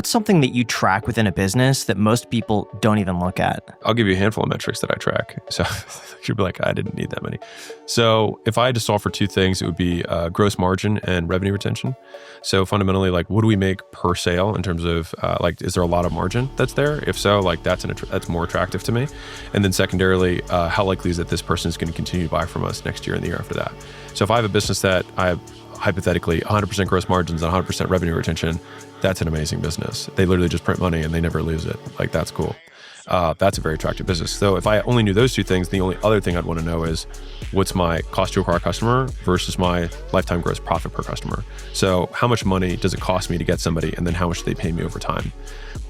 What's something that you track within a business that most people don't even look at? I'll give you a handful of metrics that I track. So you'll be like, I didn't need that many. So if I had to solve for two things, it would be gross margin and revenue retention. So fundamentally, like, what do we make per sale in terms of is there a lot of margin that's there? If so, like that's more attractive to me. And then secondarily, how likely is it this person is going to continue to buy from us next year and the year after that? So if I have a business that I have hypothetically 100% gross margins and 100% revenue retention, that's an amazing business. They literally just print money and they never lose it. Like, that's cool. That's a very attractive business. So if I only knew those two things, the only other thing I'd want to know is what's my cost to acquire a customer versus my lifetime gross profit per customer. So how much money does it cost me to get somebody, and then how much do they pay me over time?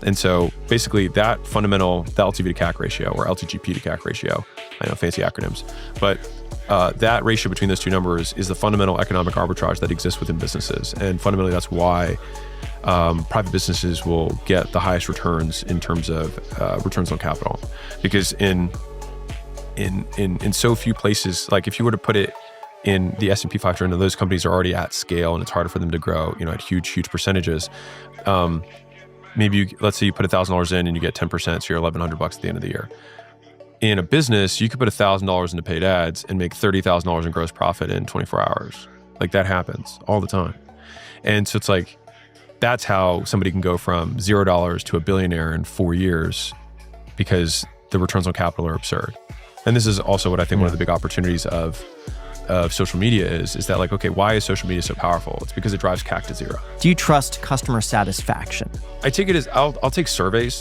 And so basically that fundamental, the LTV to CAC ratio, or LTGP to CAC ratio, I know, fancy acronyms, but that ratio between those two numbers is the fundamental economic arbitrage that exists within businesses. And fundamentally, that's why private businesses will get the highest returns in terms of returns on capital. Because in so few places, like if you were to put it in the S&P 500, and those companies are already at scale and it's harder for them to grow, at huge percentages. Let's say you put $1,000 in and you get 10%, so you're $1,100 at the end of the year. In a business, you could put $1,000 into paid ads and make $30,000 in gross profit in 24 hours. Like, that happens all the time. And so it's like, that's how somebody can go from $0 to a billionaire in 4 years, because the returns on capital are absurd. And this is also what I think one of the big opportunities of social media is that, like, okay, why is social media so powerful? It's because it drives CAC to zero. Do you trust customer satisfaction? I take it as, I'll take surveys.